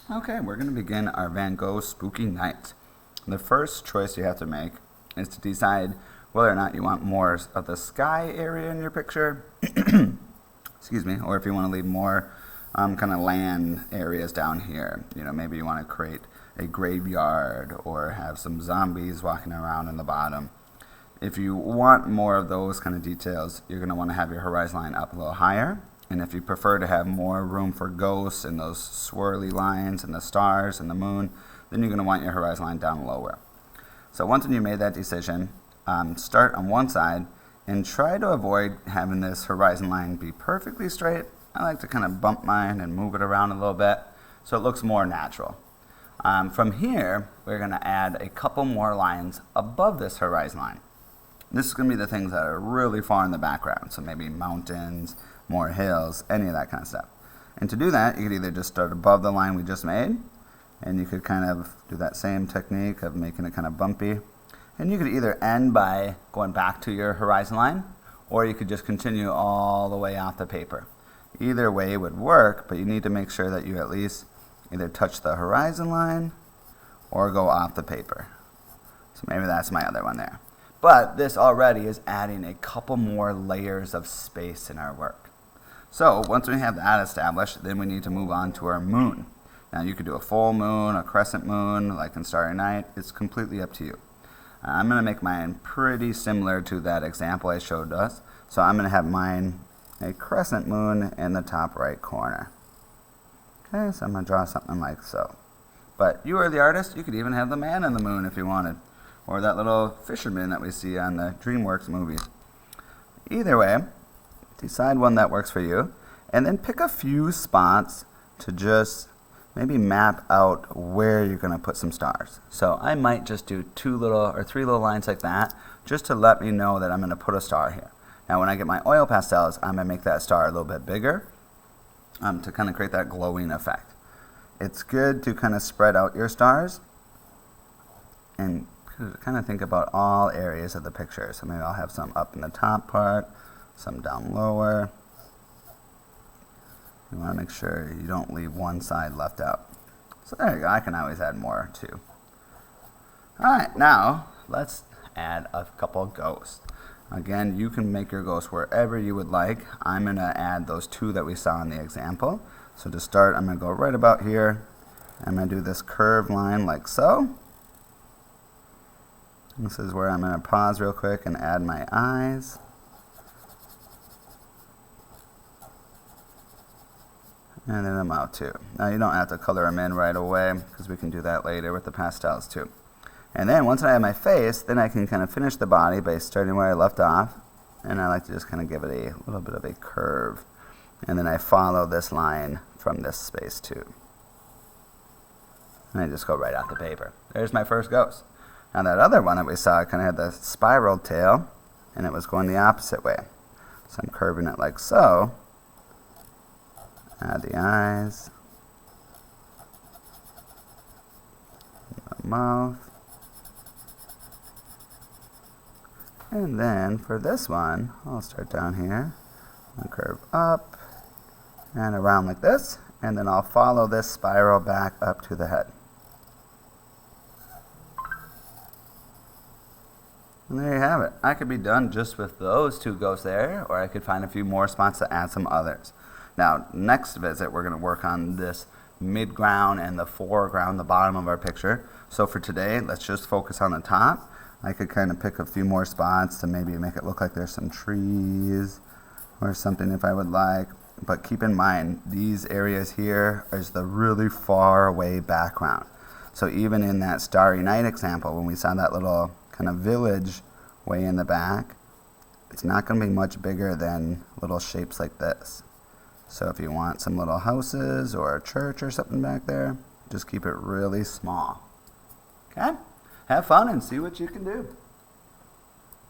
Okay, we're going to begin our Van Gogh Spooky Night. The first choice you have to make is to decide whether or not you want more of the sky area in your picture, excuse me, or if you want to leave more kind of land areas down here. You know, maybe you want to create a graveyard or have some zombies walking around in the bottom. If you want more of those kind of details, you're going to want to have your horizon line up a little higher. And if you prefer to have more room for ghosts and those swirly lines and the stars and the moon, then you're going to want your horizon line down lower. So once you made that decision, start on one side and try to avoid having this horizon line be perfectly straight. I like to kind of bump mine and move it around a little bit so it looks more natural. From here, we're going to add a couple more lines above this horizon line. This is going to be the things that are really far in the background, so maybe mountains, more hills, any of that kind of stuff. And to do that, you could either just start above the line we just made, and you could kind of do that same technique of making it kind of bumpy. And you could either end by going back to your horizon line, or you could just continue all the way off the paper. Either way would work, but you need to make sure that you at least either touch the horizon line or go off the paper. So maybe that's my other one there. But this already is adding a couple more layers of space in our work. So once we have that established, then we need to move on to our moon. Now you could do a full moon, a crescent moon, like in Starry Night. It's completely up to you. I'm going to make mine pretty similar to that example I showed us. So I'm going to have mine a crescent moon in the top right corner. Okay, so I'm going to draw something like so. But you are the artist. You could even have the man in the moon if you wanted. Or that little fisherman that we see on the DreamWorks movies. Either way, decide one that works for you, and then pick a few spots to just maybe map out where you're going to put some stars. So I might just do 2 little or 3 little lines like that, just to let me know that I'm going to put a star here. Now when I get my oil pastels, I'm going to make that star a little bit bigger to kind of create that glowing effect. It's good to kind of spread out your stars and kind of think about all areas of the picture. So maybe I'll have some up in the top part, some down lower. You want to make sure you don't leave one side left out. So there you go. I can always add more too. Alright, now let's add a couple of ghosts. Again, you can make your ghosts wherever you would like. I'm going to add those 2 that we saw in the example. So to start, I'm going to go right about here. I'm going to do this curved line like so. This is where I'm going to pause real quick and add my eyes. And then I'm out too. Now you don't have to color them in right away because we can do that later with the pastels too. And then once I have my face, then I can kind of finish the body by starting where I left off. And I like to just kind of give it a little bit of a curve. And then I follow this line from this space too. And I just go right off the paper. There's my first ghost. Now that other one that we saw kind of had the spiral tail, and it was going the opposite way. So I'm curving it like so. Add the eyes, the mouth, and then for this one, I'll start down here. I'll curve up and around like this, and then I'll follow this spiral back up to the head. And there you have it. I could be done just with those 2 ghosts there, or I could find a few more spots to add some others. Now, next visit, we're going to work on this midground and the foreground, the bottom of our picture. So for today, let's just focus on the top. I could kind of pick a few more spots to maybe make it look like there's some trees or something if I would like. But keep in mind, these areas here is the really far away background. So even in that Starry Night example, when we saw that little kind of village way in the back, it's not going to be much bigger than little shapes like this. So if you want some little houses or a church or something back there, just keep it really small. Okay? Have fun and see what you can do.